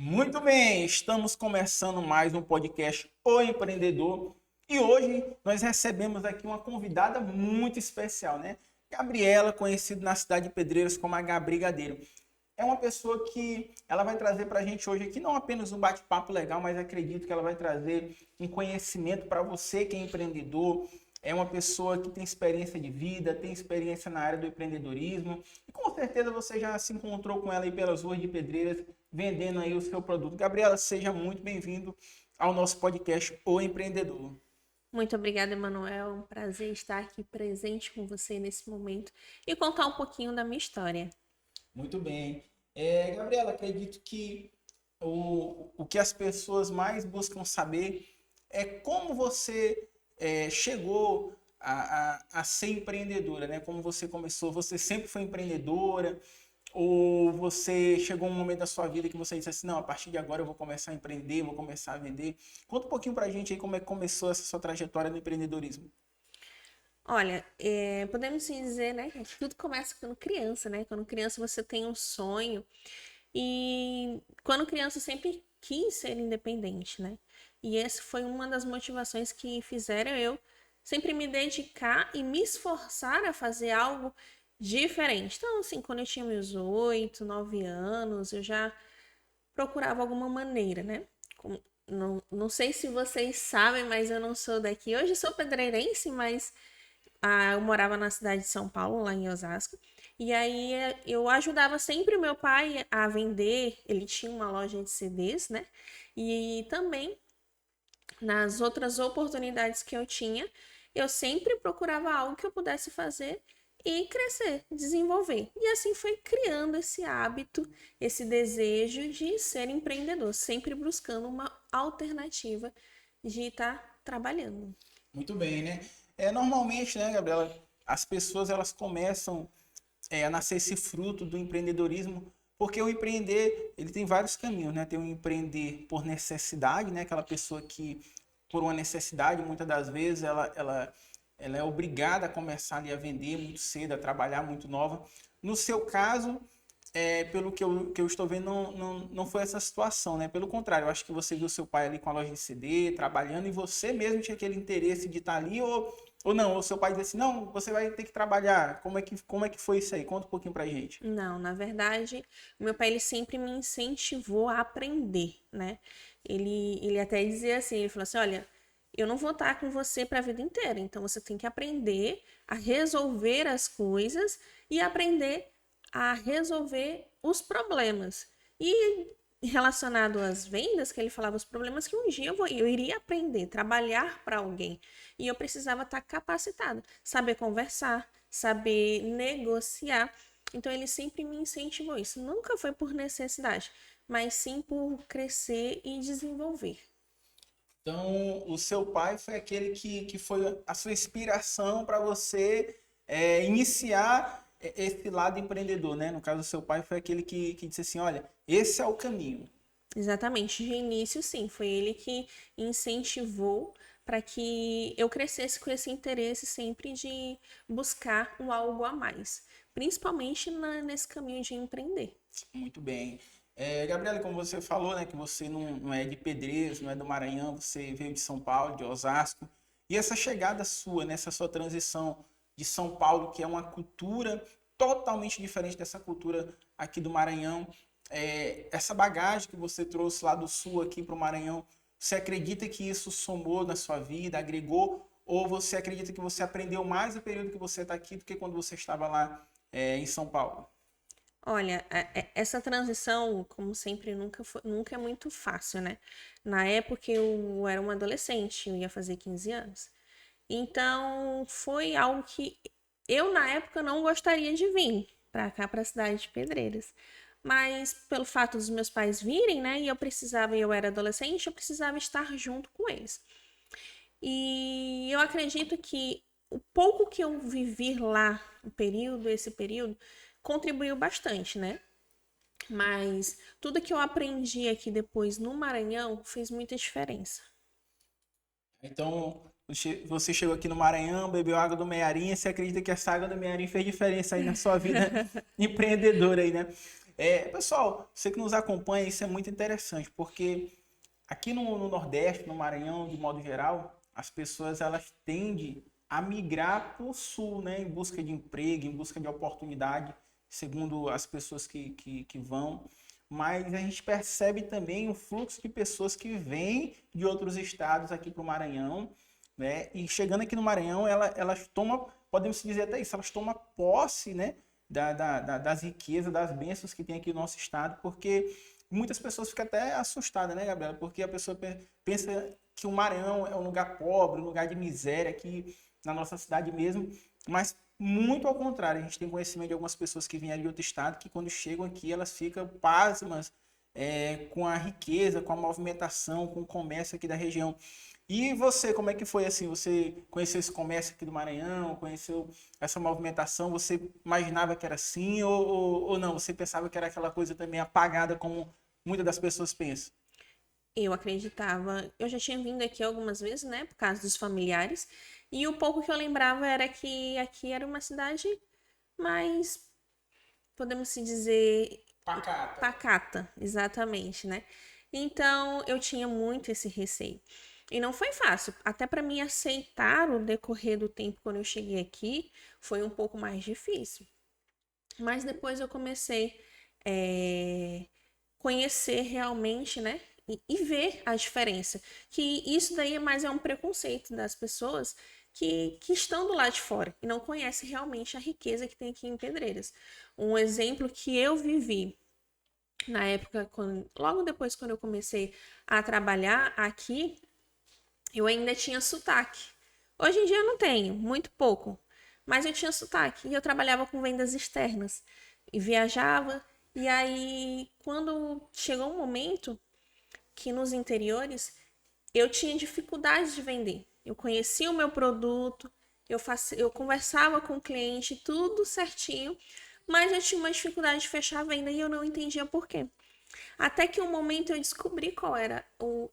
Muito bem, estamos começando mais um podcast O Empreendedor e hoje nós recebemos aqui uma convidada muito especial, né? Gabriela, conhecida na cidade de Pedreiros como a Gabrigadeiro. É uma pessoa que ela vai trazer para a gente hoje aqui não apenas um bate-papo legal, mas acredito que ela vai trazer um conhecimento para você que é empreendedor. É uma pessoa que tem experiência de vida, tem experiência na área do empreendedorismo e com certeza você já se encontrou com ela aí pelas ruas de Pedreiras, vendendo aí o seu produto. Gabriela, seja muito bem-vindo ao nosso podcast O Empreendedor. Muito obrigada, Emanuel. Um prazer estar aqui presente com você nesse momento e contar um pouquinho da minha história. Muito bem. Gabriela, acredito que o que as pessoas mais buscam saber é como você chegou a ser empreendedora, né? Como você começou, você sempre foi empreendedora ou você chegou um momento da sua vida que você disse assim, não, a partir de agora eu vou começar a empreender, vou começar a vender. Conta um pouquinho pra gente aí como é que começou essa sua trajetória no empreendedorismo. Olha, podemos sim dizer, né, que tudo começa quando criança, né? Quando criança você tem um sonho e quando criança eu sempre quis ser independente, né? E essa foi uma das motivações que fizeram eu sempre me dedicar e me esforçar a fazer algo diferente. Então, assim, quando eu tinha meus 8, 9 anos, eu já procurava alguma maneira, né? Não sei se vocês sabem, mas eu não sou daqui. Hoje eu sou pedreirense, mas eu morava na cidade de São Paulo, lá em Osasco. E aí eu ajudava sempre o meu pai a vender. Ele tinha uma loja de CDs, né? E também nas outras oportunidades que eu tinha, eu sempre procurava algo que eu pudesse fazer e crescer, desenvolver. E assim foi criando esse hábito, esse desejo de ser empreendedor, sempre buscando uma alternativa de estar trabalhando. Muito bem, né? Normalmente, né, Gabriela, as pessoas elas começam a nascer esse fruto do empreendedorismo, porque o empreender, ele tem vários caminhos, né? Tem o empreender por necessidade, né? Aquela pessoa que, por uma necessidade, muitas das vezes, ela é obrigada a começar ali a vender muito cedo, a trabalhar muito nova. No seu caso, pelo que eu estou vendo, não foi essa situação, né? Pelo contrário, eu acho que você viu seu pai ali com a loja de CD, trabalhando, e você mesmo tinha aquele interesse de estar ali, ou não, ou seu pai disse assim, não, você vai ter que trabalhar. Como é que foi isso aí? Conta um pouquinho pra gente. Não, na verdade, o meu pai ele sempre me incentivou a aprender, né? Ele até dizia assim, ele falou assim, olha, eu não vou estar com você para a vida inteira, então você tem que aprender a resolver as coisas e aprender a resolver os problemas. E relacionado às vendas, que ele falava os problemas que um dia eu iria aprender, trabalhar para alguém. E eu precisava estar capacitada, saber conversar, saber negociar. Então ele sempre me incentivou isso. Nunca foi por necessidade, mas sim por crescer e desenvolver. Então, o seu pai foi aquele que foi a sua inspiração para você iniciar esse lado empreendedor, né? No caso, o seu pai foi aquele que disse assim, olha, esse é o caminho. Exatamente, de início sim, foi ele que incentivou para que eu crescesse com esse interesse sempre de buscar um algo a mais, principalmente nesse caminho de empreender. Muito bem. Gabriela, como você falou, né, que você não é de Pedreiros, não é do Maranhão, você veio de São Paulo, de Osasco. E essa chegada sua, nessa sua transição de São Paulo, que é uma cultura totalmente diferente dessa cultura aqui do Maranhão, essa bagagem que você trouxe lá do Sul aqui para o Maranhão, você acredita que isso somou na sua vida, agregou, ou você acredita que você aprendeu mais no período que você está aqui do que quando você estava lá, em São Paulo? Olha, essa transição, como sempre, nunca é muito fácil, né? Na época eu era uma adolescente, eu ia fazer 15 anos. Então, foi algo que eu, na época, não gostaria de vir para cá, para a cidade de Pedreiras. Mas, pelo fato dos meus pais virem, né, eu era adolescente, eu precisava estar junto com eles. E eu acredito que o pouco que eu vivi lá, esse período, contribuiu bastante, né? Mas tudo que eu aprendi aqui depois no Maranhão fez muita diferença. Então, você chegou aqui no Maranhão, bebeu água do Mearinha, você acredita que essa água do Mearinha fez diferença aí na sua vida empreendedora aí, né? Pessoal, você que nos acompanha, isso é muito interessante, porque aqui no Nordeste, no Maranhão, de modo geral, as pessoas elas tendem a migrar para o Sul, né, em busca de emprego, em busca de oportunidade, segundo as pessoas que vão. Mas a gente percebe também o fluxo de pessoas que vêm de outros estados aqui para o Maranhão, né? E chegando aqui no Maranhão, elas tomam, podemos dizer até isso, elas tomam posse, né? Das riquezas, das bênçãos que tem aqui no nosso estado, porque muitas pessoas ficam até assustadas, né, Gabriela? Porque a pessoa pensa que o Maranhão é um lugar pobre, um lugar de miséria aqui na nossa cidade mesmo, mas muito ao contrário, a gente tem conhecimento de algumas pessoas que vieram de outro estado que quando chegam aqui elas ficam pasmas com a riqueza, com a movimentação, com o comércio aqui da região. E você, como é que foi assim? Você conheceu esse comércio aqui do Maranhão, conheceu essa movimentação? Você imaginava que era assim ou não? Você pensava que era aquela coisa também apagada como muitas das pessoas pensam? Eu acreditava, eu já tinha vindo aqui algumas vezes, né, por causa dos familiares, e o pouco que eu lembrava era que aqui era uma cidade mais, podemos se dizer, Pacata. pacata, exatamente, né? Então eu tinha muito esse receio. E não foi fácil, até para mim aceitar o decorrer do tempo quando eu cheguei aqui, foi um pouco mais difícil. Mas depois eu comecei a conhecer realmente, né? E ver a diferença. Que isso daí mais é um preconceito das pessoas que estão do lado de fora e não conhecem realmente a riqueza que tem aqui em Pedreiras. Um exemplo que eu vivi na época, logo depois quando eu comecei a trabalhar aqui, eu ainda tinha sotaque. Hoje em dia eu não tenho, muito pouco. Mas eu tinha sotaque. E eu trabalhava com vendas externas. E viajava. E aí, quando chegou um momento que nos interiores eu tinha dificuldade de vender. Eu conhecia o meu produto, eu conversava com o cliente, tudo certinho, mas eu tinha uma dificuldade de fechar a venda e eu não entendia por quê. Até que um momento eu descobri qual era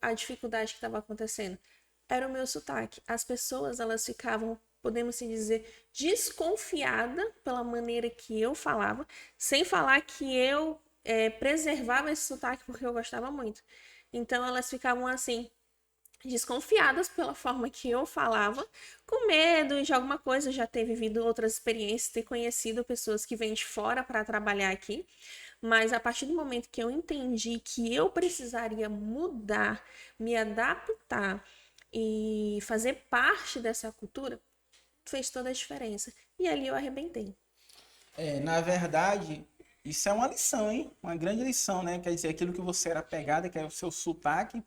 a dificuldade que estava acontecendo. Era o meu sotaque. As pessoas, elas ficavam, podemos se dizer, desconfiada pela maneira que eu falava, sem falar que eu preservava esse sotaque porque eu gostava muito. Então elas ficavam assim, desconfiadas pela forma que eu falava, com medo de alguma coisa, já ter vivido outras experiências, ter conhecido pessoas que vêm de fora para trabalhar aqui. Mas a partir do momento que eu entendi que eu precisaria mudar, me adaptar e fazer parte dessa cultura, fez toda a diferença. E ali eu arrebentei. Na verdade, isso é uma lição, hein? Uma grande lição, né? Quer dizer, aquilo que você era pegada, que era o seu sotaque,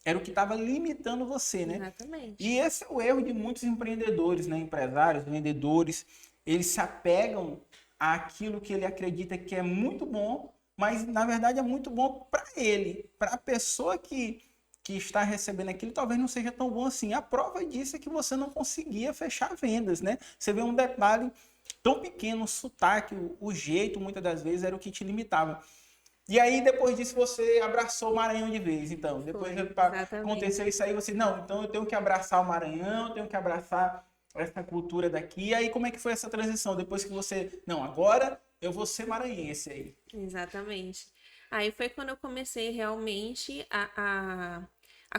era o que estava limitando você, né? Exatamente. E esse é o erro de muitos empreendedores, né? Empresários, vendedores, eles se apegam àquilo que ele acredita que é muito bom, mas na verdade é muito bom para ele, para a pessoa que está recebendo aquilo, talvez não seja tão bom assim. A prova disso é que você não conseguia fechar vendas, né? Você vê um detalhe tão pequeno, o sotaque, o jeito, muitas das vezes era o que te limitava. E aí, depois disso, você abraçou o Maranhão de vez. Então, depois Foi, aconteceu exatamente. isso aí, você, não, então eu tenho que abraçar o Maranhão, eu tenho que abraçar essa cultura daqui. E aí, como é que foi essa transição? Depois que você, não, agora eu vou ser maranhense aí. Exatamente. Aí foi quando eu comecei realmente a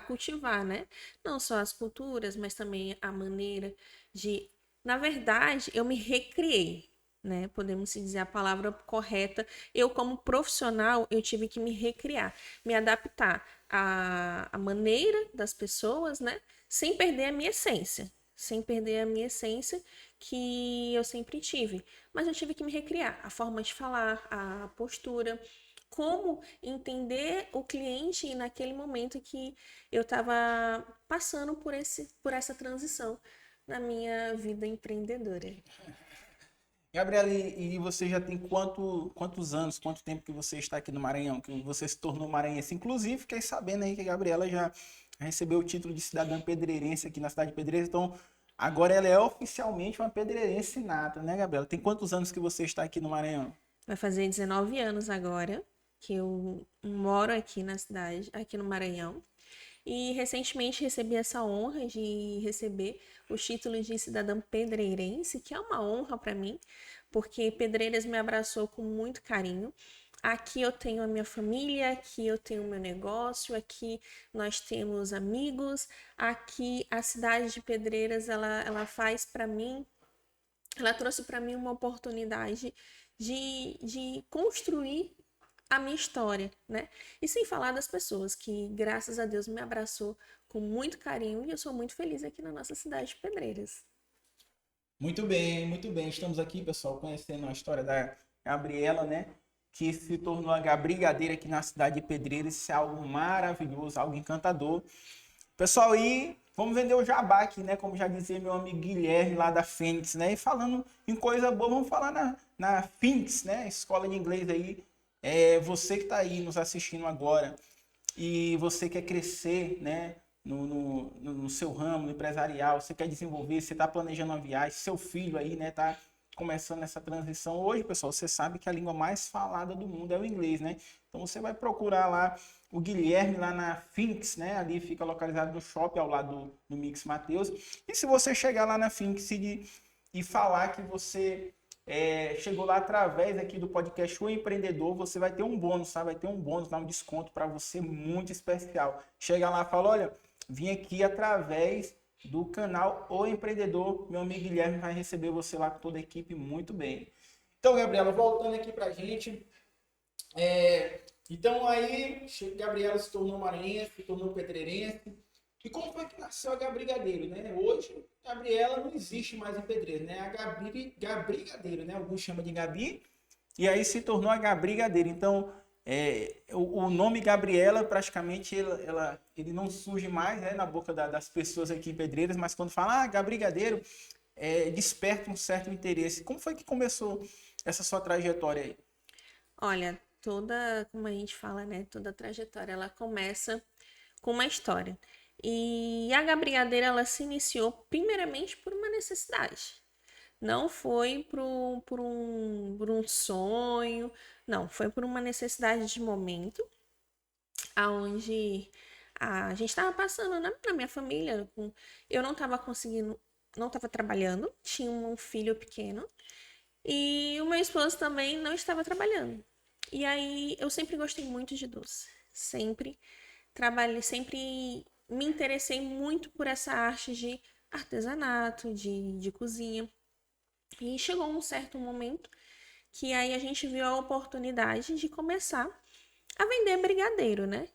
cultivar, né? Não só as culturas, mas também a maneira de. Na verdade, eu me recriei, né? Podemos se dizer a palavra correta. Eu, como profissional, eu tive que me recriar, me adaptar à maneira das pessoas, né? Sem perder a minha essência. Sem perder a minha essência que eu sempre tive. Mas eu tive que me recriar, a forma de falar, a postura, como entender o cliente naquele momento que eu estava passando por essa transição na minha vida empreendedora. Gabriela, e você já tem quantos anos, quanto tempo que você está aqui no Maranhão, que você se tornou maranhense? Inclusive, fiquei sabendo aí que a Gabriela já recebeu o título de cidadã pedreirense aqui na cidade de Pedreiras, então agora ela é oficialmente uma pedreirense nata, né, Gabriela? Tem quantos anos que você está aqui no Maranhão? Vai fazer 19 anos agora que eu moro aqui na cidade, aqui no Maranhão. E recentemente recebi essa honra de receber o título de cidadã pedreirense, que é uma honra para mim, porque Pedreiras me abraçou com muito carinho. aqui eu tenho a minha família, aqui eu tenho o meu negócio, aqui nós temos amigos, aqui a cidade de Pedreiras, ela faz para mim, ela trouxe para mim uma oportunidade de construir a minha história, né? E sem falar das pessoas que, graças a Deus, me abraçou com muito carinho e eu sou muito feliz aqui na nossa cidade de Pedreiras. Muito bem, muito bem. Estamos aqui, pessoal, conhecendo a história da Gabriela, né? Que se tornou a brigadeira aqui na cidade de Pedreiras. Isso é algo maravilhoso, algo encantador. Pessoal, e vamos vender o jabá aqui, né? Como já dizia meu amigo Guilherme lá da Fênix, né? E falando em coisa boa, vamos falar na Fênix, né? Escola de inglês aí. Você que está aí nos assistindo agora e você quer crescer, né? No seu ramo, no empresarial, você quer desenvolver, você está planejando uma viagem, seu filho aí, né? Tá começando essa transição. Hoje, pessoal, você sabe que a língua mais falada do mundo é o inglês, né? Então você vai procurar lá o Guilherme lá na Finks, né? Ali fica localizado no shopping ao lado do Mix Mateus. E se você chegar lá na Finks e falar que você chegou lá através aqui do podcast O Empreendedor, você vai ter um bônus, sabe? Vai ter um bônus, um desconto para você muito especial. Chega lá e fala, olha, vim aqui através do canal O Empreendedor. Meu amigo Guilherme vai receber você lá com toda a equipe muito bem. Então, Gabriela, voltando aqui pra gente. Então aí, Gabriela se tornou maranhense, se tornou pedreirense. E como foi que nasceu a Gabrigadeiro, né? Hoje, Gabriela não existe mais em Pedreiras, né? A Gabrigadeiro, né? Alguns chamam de Gabi. E aí se tornou a Gabrigadeiro. Então, o nome Gabriela, praticamente, ele não surge mais, né, na boca das pessoas aqui em Pedreiras, mas quando fala, Gabrigadeiro, desperta um certo interesse. Como foi que começou essa sua trajetória aí? Olha, como a gente fala, né? Toda trajetória, ela começa com uma história. E a Gabrigadeira, ela se iniciou primeiramente por uma necessidade. Não foi por um sonho, não, foi por uma necessidade de momento, aonde a gente estava passando na minha família, eu não estava conseguindo, não estava trabalhando, tinha um filho pequeno, e o meu esposo também não estava trabalhando. E aí eu sempre gostei muito de doce, sempre trabalhei, sempre me interessei muito por essa arte de artesanato, de cozinha. E chegou um certo momento que aí a gente viu a oportunidade de começar a vender brigadeiro, né?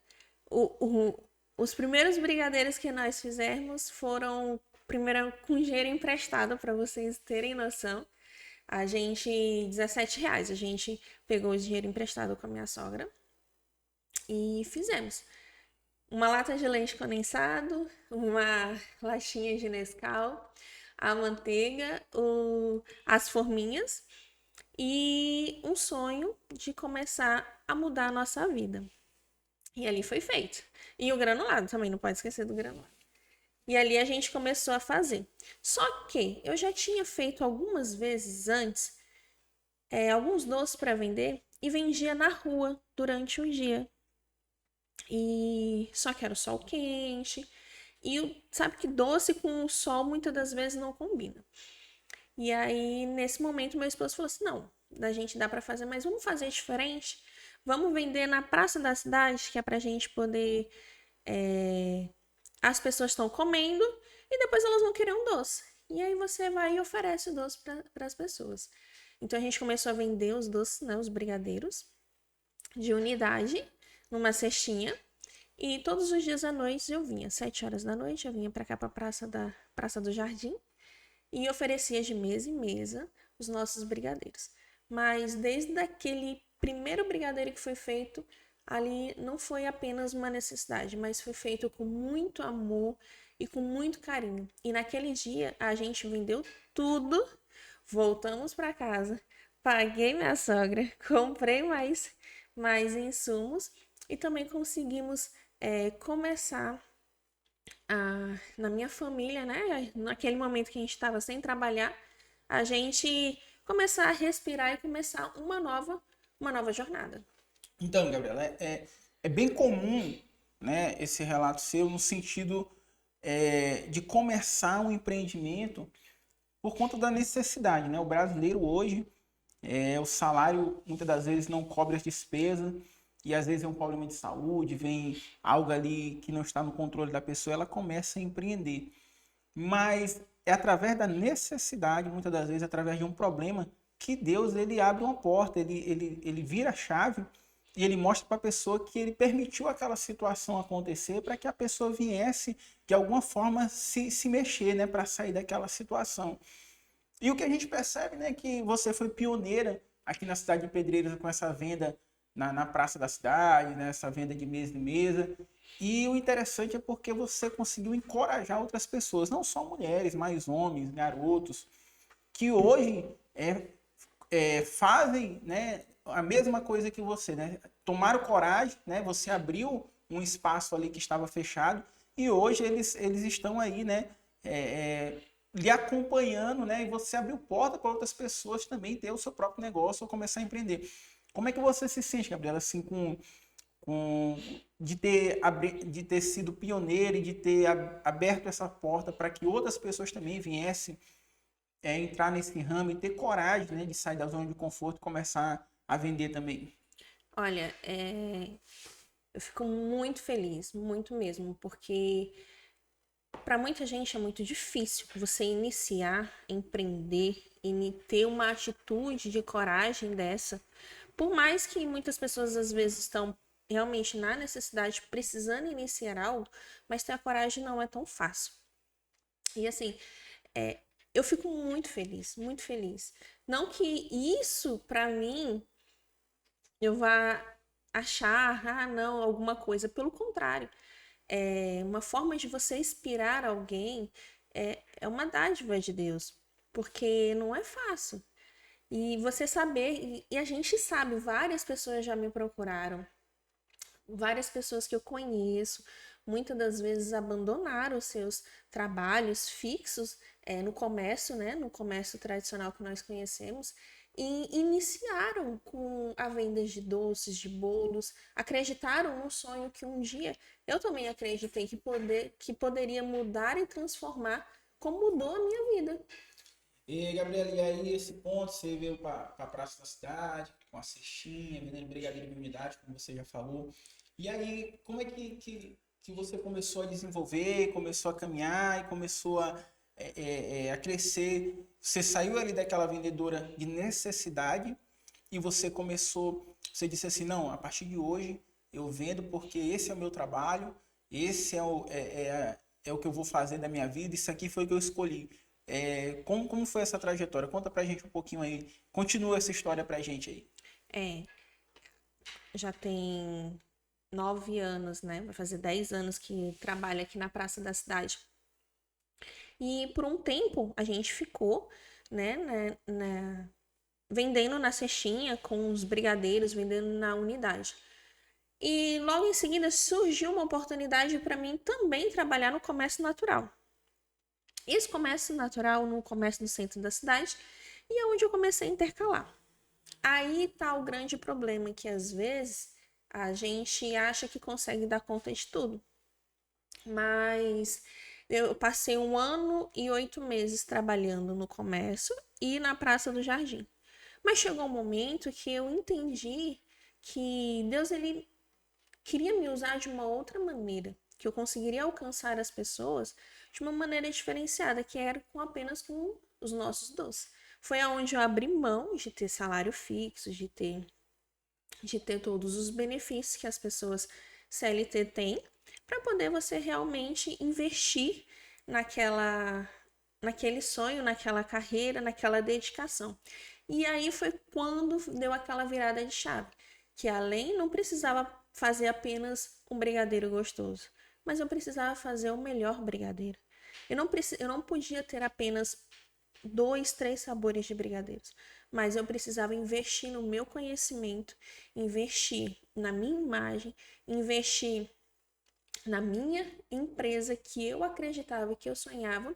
Os primeiros brigadeiros que nós fizemos foram primeiro com dinheiro emprestado, para vocês terem noção. A gente, R$ 17, a gente pegou o dinheiro emprestado com a minha sogra e fizemos. Uma lata de leite condensado, uma latinha de Nescau, a manteiga, as forminhas e um sonho de começar a mudar a nossa vida. E ali foi feito. E o granulado também, não pode esquecer do granulado. E ali a gente começou a fazer. Só que eu já tinha feito algumas vezes antes alguns doces para vender e vendia na rua durante o dia. E só que era o sol quente. E sabe que doce com o sol muitas das vezes não combina. E aí, nesse momento, meu esposo falou assim: não, da gente dá para fazer, mas vamos fazer diferente. Vamos vender na praça da cidade, que é pra gente poder. As pessoas estão comendo e depois elas vão querer um doce. E aí você vai e oferece o doce para as pessoas. Então a gente começou a vender os doces, né, os brigadeiros, de unidade, numa cestinha. E todos os dias à noite eu vinha, 7 horas da noite, eu vinha para cá, para a Praça do Jardim, e oferecia de mesa em mesa os nossos brigadeiros. Mas desde aquele primeiro brigadeiro que foi feito, ali não foi apenas uma necessidade, mas foi feito com muito amor e com muito carinho. E naquele dia a gente vendeu tudo, voltamos para casa, paguei minha sogra, comprei mais insumos e também conseguimos começar na minha família, né? Naquele momento que a gente estava sem trabalhar, a gente começar a respirar e começar uma nova jornada. Então, Gabriela, é bem comum, né, esse relato seu no sentido de começar um empreendimento por conta da necessidade, né? O brasileiro hoje, o salário muitas das vezes não cobre as despesas e às vezes é um problema de saúde, vem algo ali que não está no controle da pessoa, ela começa a empreender. Mas é através da necessidade, muitas das vezes através de um problema, que Deus ele abre uma porta, ele vira a chave e ele mostra para a pessoa que ele permitiu aquela situação acontecer para que a pessoa viesse de alguma forma se mexer, né, para sair daquela situação. E o que a gente percebe, né, que você foi pioneira aqui na cidade de Pedreiras com essa venda na praça da cidade, né, essa venda de mesa em mesa. E o interessante é porque você conseguiu encorajar outras pessoas, não só mulheres, mas homens, garotos, que hoje fazem, né, a mesma coisa que você, né? Tomaram coragem, né? Você abriu um espaço ali que estava fechado e hoje eles estão aí, né? Lhe acompanhando, né? E você abriu porta para outras pessoas também ter o seu próprio negócio ou começar a empreender. Como é que você se sente, Gabriela, assim, com de ter sido pioneiro e de ter aberto essa porta para que outras pessoas também viessem entrar nesse ramo e ter coragem, né, de sair da zona de conforto e começar a vender também? Olha, eu fico muito feliz, muito mesmo, porque para muita gente é muito difícil você iniciar, empreender e ter uma atitude de coragem dessa. Por mais que muitas pessoas às vezes estão realmente na necessidade, precisando iniciar algo, mas ter a coragem não é tão fácil. E assim, é, eu fico muito feliz, muito feliz. Não que isso, para mim, eu vá achar, ah, não, alguma coisa. Pelo contrário, uma forma de você inspirar alguém é uma dádiva de Deus, porque não é fácil. E você saber, e a gente sabe, várias pessoas já me procuraram, várias pessoas que eu conheço, muitas das vezes abandonaram os seus trabalhos fixos no comércio, né, no comércio tradicional que nós conhecemos, e iniciaram com a venda de doces, de bolos, acreditaram no sonho que um dia eu também acreditei que poderia mudar e transformar, como mudou a minha vida. E, Gabriela, e aí esse ponto, você veio para a Praça da Cidade, com a cestinha, vendendo brigadeiro de unidade, como você já falou. E aí, como é que você começou a desenvolver, começou a caminhar e começou a crescer? Você saiu ali daquela vendedora de necessidade e você disse assim, não, a partir de hoje eu vendo porque esse é o meu trabalho, esse é o que eu vou fazer da minha vida, isso aqui foi o que eu escolhi. Como foi essa trajetória? Conta pra gente um pouquinho aí. Continua essa história pra gente aí. É, já tem 9 anos, né? Vai fazer 10 anos que trabalho aqui na Praça da Cidade. E por um tempo a gente ficou, né, vendendo na cestinha com os brigadeiros, vendendo na unidade. E logo em seguida surgiu uma oportunidade para mim também trabalhar no comércio natural. Esse comércio natural no comércio no centro da cidade e é onde eu comecei a intercalar. Aí tá o grande problema que às vezes a gente acha que consegue dar conta de tudo. Mas eu passei 1 ano e 8 meses trabalhando no comércio e na Praça do Jardim. Mas chegou um momento que eu entendi que Deus ele queria me usar de uma outra maneira, que eu conseguiria alcançar as pessoas de uma maneira diferenciada, que era apenas com os nossos doces. Foi aonde eu abri mão de ter salário fixo, de ter todos os benefícios que as pessoas CLT têm, para poder você realmente investir naquele sonho, naquela carreira, naquela dedicação. E aí foi quando deu aquela virada de chave, que além não precisava fazer apenas um brigadeiro gostoso, mas eu precisava fazer o melhor brigadeiro. Eu não podia ter apenas 2, 3 sabores de brigadeiros, mas eu precisava investir no meu conhecimento, investir na minha imagem, investir na minha empresa que eu acreditava, que eu sonhava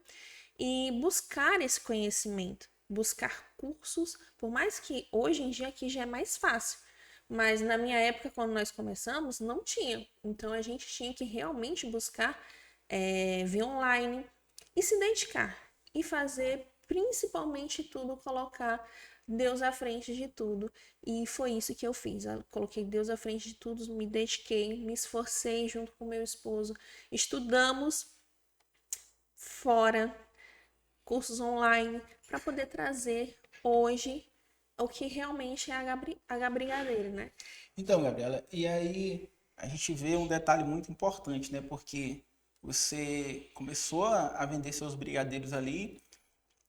e buscar esse conhecimento, buscar cursos, por mais que hoje em dia aqui já é mais fácil, mas na minha época, quando nós começamos, não tinha. Então a gente tinha que realmente buscar ver online e se dedicar e fazer principalmente tudo, colocar Deus à frente de tudo. E foi isso que eu fiz. Eu coloquei Deus à frente de tudo, me dediquei, me esforcei junto com meu esposo. Estudamos fora, cursos online, para poder trazer hoje o que realmente é a Gabrigadeira, né? Então, Gabriela, e aí a gente vê um detalhe muito importante, né? Porque você começou a vender seus brigadeiros ali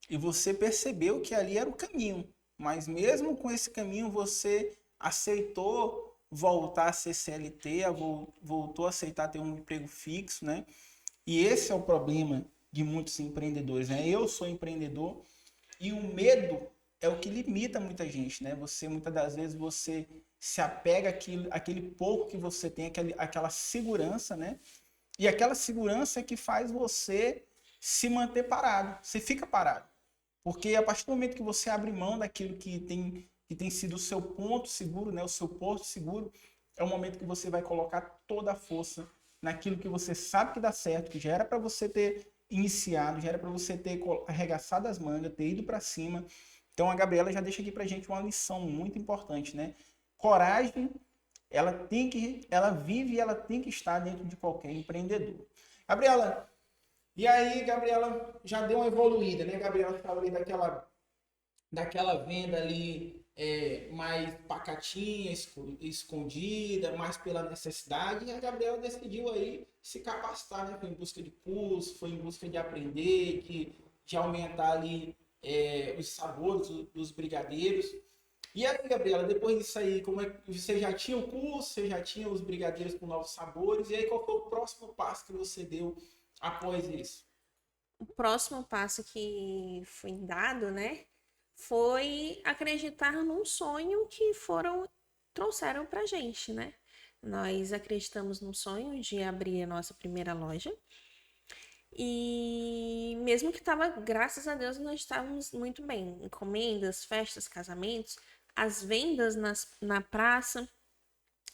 e você percebeu que ali era o caminho. Mas mesmo com esse caminho, você aceitou voltar a ser CLT, voltou a aceitar ter um emprego fixo, né? E esse é o problema de muitos empreendedores, né? Eu sou empreendedor e o medo é o que limita muita gente, né? Você, muitas das vezes, você se apega àquele pouco que você tem, aquela segurança, né? E aquela segurança é que faz você se manter parado. Você fica parado. Porque a partir do momento que você abre mão daquilo que tem sido o seu ponto seguro, né? O seu porto seguro, é o momento que você vai colocar toda a força naquilo que você sabe que dá certo, que já era para você ter iniciado, já era para você ter arregaçado as mangas, ter ido para cima. Então a Gabriela já deixa aqui para gente uma lição muito importante, né? Coragem, ela vive e ela tem que estar dentro de qualquer empreendedor. Gabriela, e aí, Gabriela já deu uma evoluída, né? Gabriela falou ali daquela venda ali mais pacatinha, escondida, mais pela necessidade. E a Gabriela decidiu aí se capacitar, né? Foi em busca de curso, foi em busca de aprender, de aumentar ali os sabores dos brigadeiros. E aí, Gabriela, depois disso aí, como é que você já tinha o curso, você já tinha os brigadeiros com novos sabores, e aí qual foi o próximo passo que você deu após isso? O próximo passo que foi dado, né, foi acreditar num sonho que trouxeram pra gente, né? Nós acreditamos no sonho de abrir a nossa primeira loja. E mesmo que estava, graças a Deus, nós estávamos muito bem. Encomendas, festas, casamentos, as vendas na praça,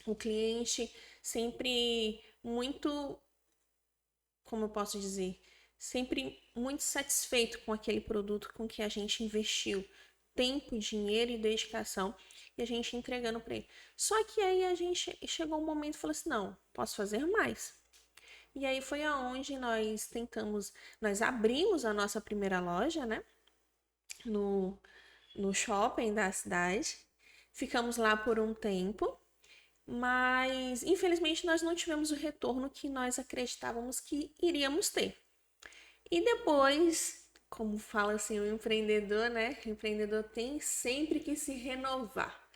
o cliente sempre muito, como eu posso dizer, sempre muito satisfeito com aquele produto com que a gente investiu tempo, dinheiro e dedicação e a gente entregando para ele. Só que aí a gente chegou um momento e falou assim: não, posso fazer mais. E aí foi aonde nós abrimos a nossa primeira loja, né? No shopping da cidade. Ficamos lá por um tempo, mas infelizmente nós não tivemos o retorno que nós acreditávamos que iríamos ter. E depois, como fala assim o empreendedor, né? O empreendedor tem sempre que se renovar.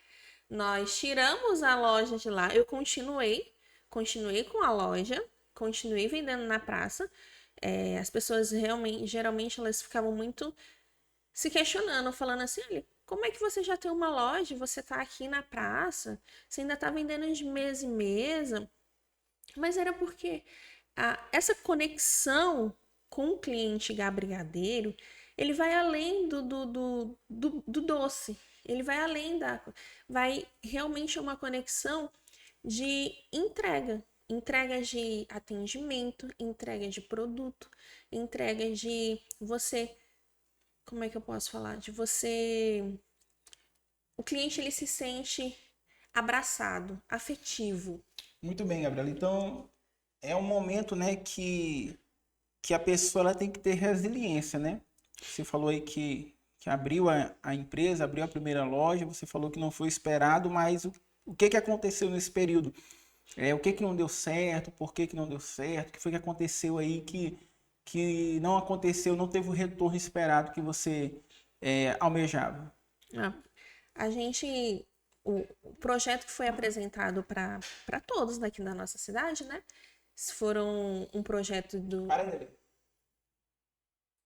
Nós tiramos a loja de lá, eu continuei com a loja, continuei vendendo na praça. As pessoas geralmente elas ficavam muito se questionando, falando assim: olha, como é que você já tem uma loja, você tá aqui na praça, você ainda tá vendendo de mesa em mesa? Mas era porque essa conexão com o cliente gabrigadeiro, ele vai além do doce. Ele vai além vai realmente uma conexão de entrega. Entrega de atendimento, entrega de produto, entrega de você. Como é que eu posso falar? De você. O cliente ele se sente abraçado, afetivo. Muito bem, Gabriela. Então, é um momento, né, que a pessoa ela tem que ter resiliência, né? Você falou aí que abriu a empresa, abriu a primeira loja, você falou que não foi esperado, mas o que aconteceu nesse período? O que não deu certo? Por que não deu certo? O que foi que aconteceu aí que não aconteceu, não teve o retorno esperado que você almejava? Ah, a gente, o projeto que foi apresentado para todos daqui da nossa cidade, né? Foram um projeto do. Para aí.